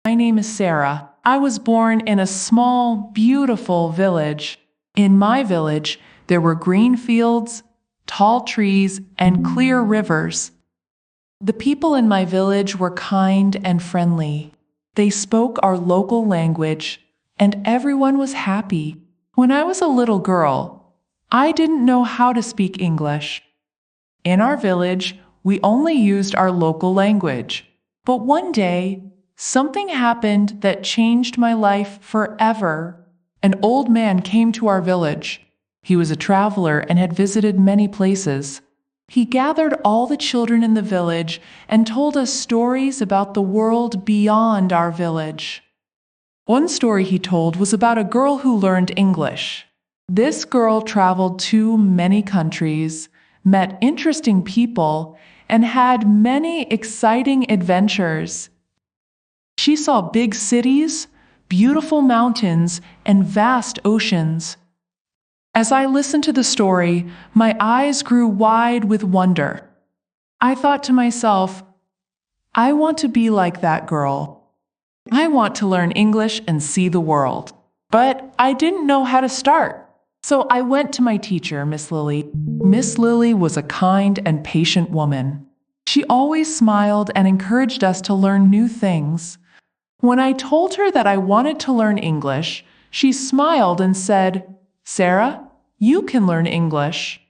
My name is Sarah. I was born in a small, beautiful village. In my village, there were green fields, tall trees, and clear rivers. The people in my village were kind and friendly. They spoke our local language, and everyone was happy. When I was a little girl, I didn't know how to speak English. In our village, we only used our local language. But one day, something happened that changed my life forever. An old man came to our village. He was a traveler and had visited many places. He gathered all the children in the village and told us stories about the world beyond our village. One story he told was about a girl who learned English. This girl traveled to many countries, met interesting people, and had many exciting adventures. She saw big cities, beautiful mountains, and vast oceans. As I listened to the story, my eyes grew wide with wonder. I thought to myself, I want to be like that girl. I want to learn English and see the world. But I didn't know how to start. So I went to my teacher, Miss Lily. Miss Lily was a kind and patient woman. She always smiled and encouraged us to learn new things. When I told her that I wanted to learn English, she smiled and said, "Sarah, you can learn English.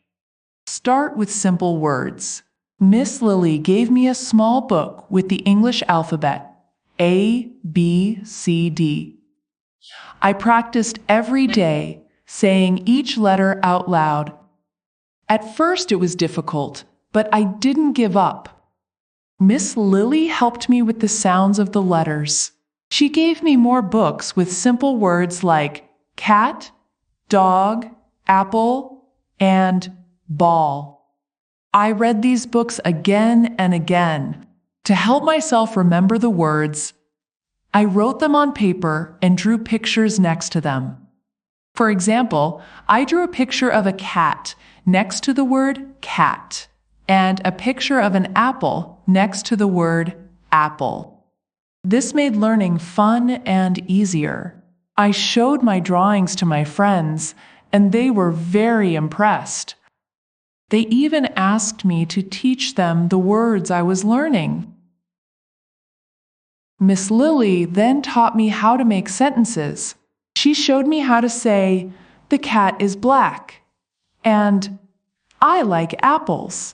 Start with simple words." Miss Lily gave me a small book with the English alphabet, A, B, C, D. I practiced every day, saying each letter out loud. At first it was difficult, but I didn't give up. Miss Lily helped me with the sounds of the letters. She gave me more books with simple words like cat, dog, apple, and ball. I read these books again and again. To help myself remember the words, I wrote them on paper and drew pictures next to them. For example, I drew a picture of a cat next to the word cat and a picture of an apple next to the word apple. This made learning fun and easier. I showed my drawings to my friends, and they were very impressed. They even asked me to teach them the words I was learning. Miss Lily then taught me how to make sentences. She showed me how to say, "The cat is black," and "I like apples."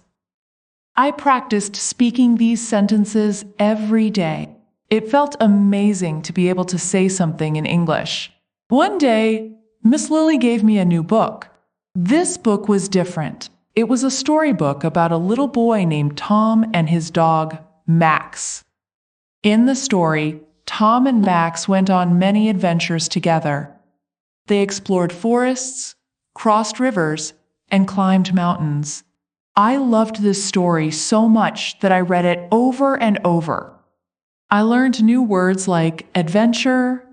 I practiced speaking these sentences every day. It felt amazing to be able to say something in English. One day, Miss Lily gave me a new book. This book was different. It was a storybook about a little boy named Tom and his dog, Max. In the story, Tom and Max went on many adventures together. They explored forests, crossed rivers, and climbed mountains. I loved this story so much that I read it over and over. I learned new words like adventure,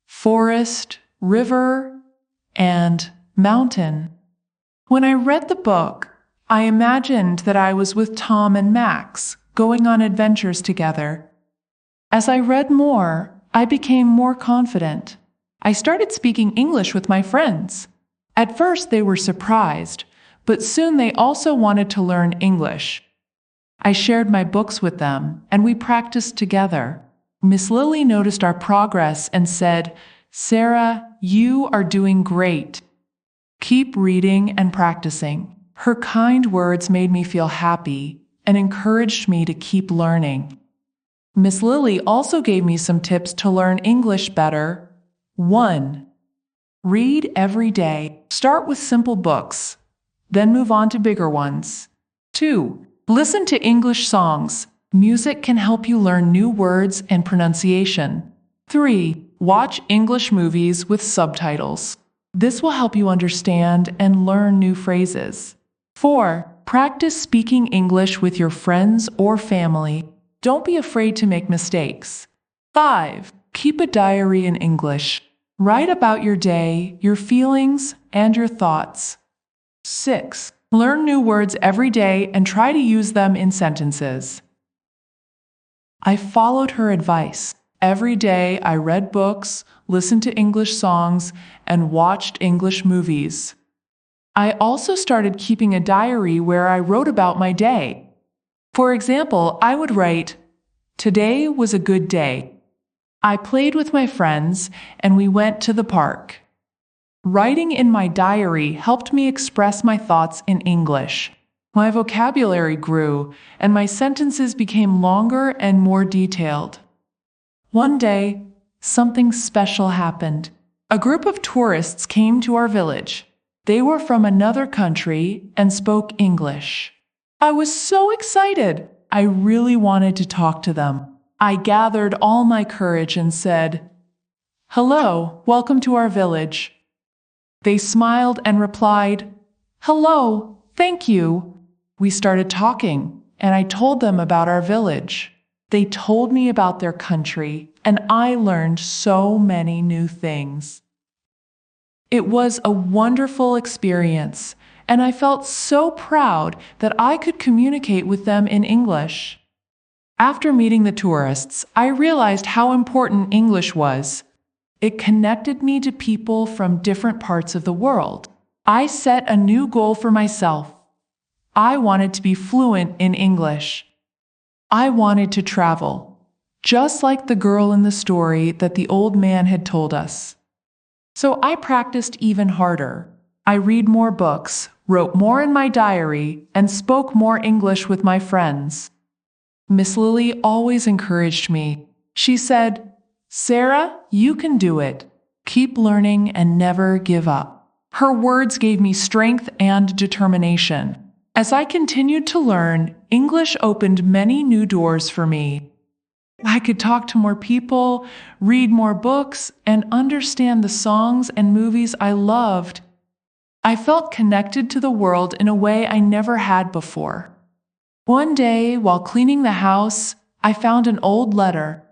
forest, river, and mountain. When I read the book, I imagined that I was with Tom and Max, going on adventures together. As I read more, I became more confident. I started speaking English with my friends. At first, they were surprised, but soon they also wanted to learn English. I shared my books with them, and we practiced together. Miss Lily noticed our progress and said, "Sarah, you are doing great. Keep reading and practicing." Her kind words made me feel happy and encouraged me to keep learning. Miss Lily also gave me some tips to learn English better. 1. Read every day. Start with simple books, then move on to bigger ones. 2. Listen to English songs. Music can help you learn new words and pronunciation. 3. Watch English movies with subtitles. This will help you understand and learn new phrases. 4. Practice speaking English with your friends or family. Don't be afraid to make mistakes. 5. Keep a diary in English. Write about your day, your feelings, and your thoughts. 6. Learn new words every day and try to use them in sentences. I followed her advice. Every day I read books, listened to English songs, and watched English movies. I also started keeping a diary where I wrote about my day. For example, I would write, "Today was a good day. I played with my friends and we went to the park." Writing in my diary helped me express my thoughts in English. My vocabulary grew and my sentences became longer and more detailed. One day, something special happened. A group of tourists came to our village. They were from another country and spoke English. I was so excited. I really wanted to talk to them. I gathered all my courage and said, "Hello, welcome to our village." They smiled and replied, "Hello, thank you." We started talking, and I told them about our village. They told me about their country, and I learned so many new things. It was a wonderful experience, and I felt so proud that I could communicate with them in English. After meeting the tourists, I realized how important English was. It connected me to people from different parts of the world. I set a new goal for myself. I wanted to be fluent in English. I wanted to travel, just like the girl in the story that the old man had told us. So I practiced even harder. I read more books, wrote more in my diary, and spoke more English with my friends. Miss Lily always encouraged me. She said, "Sarah, you can do it. Keep learning and never give up." Her words gave me strength and determination. As I continued to learn, English opened many new doors for me. I could talk to more people, read more books, and understand the songs and movies I loved. I felt connected to the world in a way I never had before. One day, while cleaning the house, I found an old letter.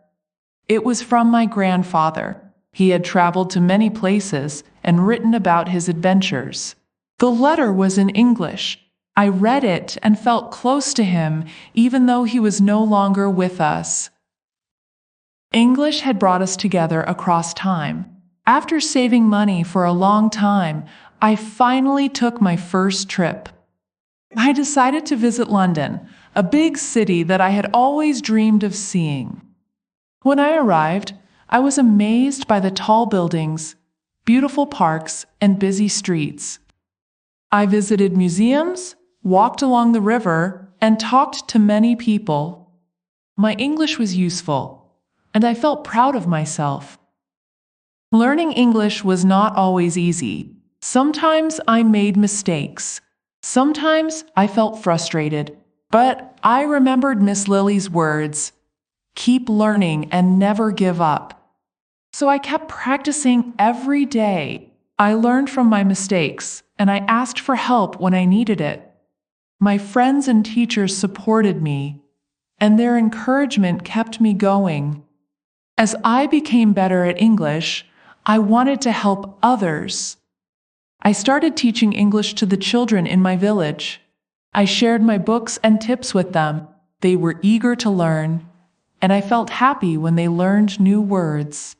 It was from my grandfather. He had traveled to many places and written about his adventures. The letter was in English. I read it and felt close to him, even though he was no longer with us. English had brought us together across time. After saving money for a long time, I finally took my first trip. I decided to visit London, a big city that I had always dreamed of seeing. When I arrived, I was amazed by the tall buildings, beautiful parks, and busy streets. I visited museums, walked along the river, and talked to many people. My English was useful, and I felt proud of myself. Learning English was not always easy. Sometimes I made mistakes. Sometimes I felt frustrated, but I remembered Miss Lily's words, "Keep learning and never give up." So I kept practicing every day. I learned from my mistakes, and I asked for help when I needed it. My friends and teachers supported me, and their encouragement kept me going. As I became better at English, I wanted to help others. I started teaching English to the children in my village. I shared my books and tips with them. They were eager to learn, and I felt happy when they learned new words.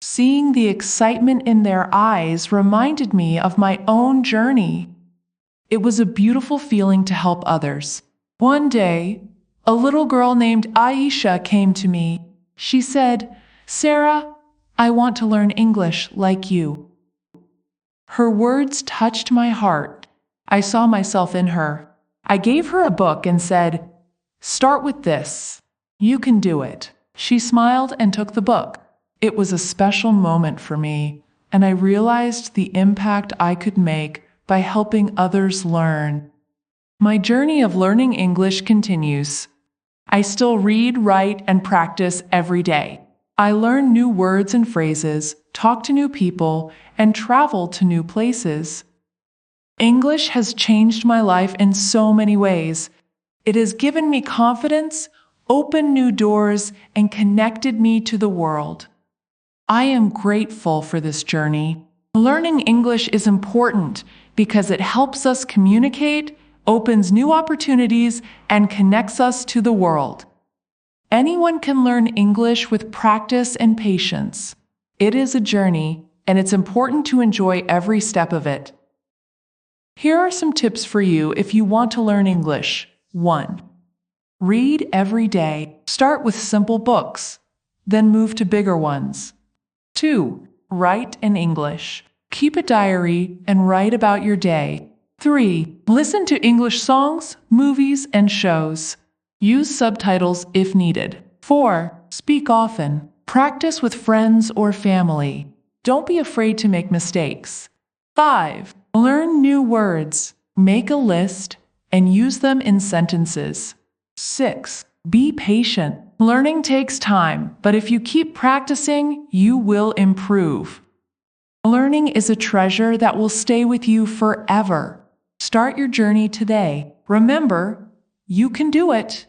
Seeing the excitement in their eyes reminded me of my own journey. It was a beautiful feeling to help others. One day, a little girl named Aisha came to me. She said, "Sarah, I want to learn English like you." Her words touched my heart. I saw myself in her. I gave her a book and said, "Start with this. You can do it." She smiled and took the book. It was a special moment for me, and I realized the impact I could make by helping others learn. My journey of learning English continues. I still read, write, and practice every day. I learn new words and phrases, talk to new people, and travel to new places. English has changed my life in so many ways. It has given me confidence, opened new doors, and connected me to the world. I am grateful for this journey. Learning English is important because it helps us communicate, opens new opportunities, and connects us to the world. Anyone can learn English with practice and patience. It is a journey, and it's important to enjoy every step of it. Here are some tips for you if you want to learn English. 1. Read every day. Start with simple books, then move to bigger ones. 2. Write in English. Keep a diary and write about your day. 3. Listen to English songs, movies, and shows. Use subtitles if needed. 4. Speak often. Practice with friends or family. Don't be afraid to make mistakes. 5. Learn new words. Make a list and use them in sentences. 6. Be patient. Learning takes time, but if you keep practicing, you will improve. Learning is a treasure that will stay with you forever. Start your journey today. Remember, you can do it.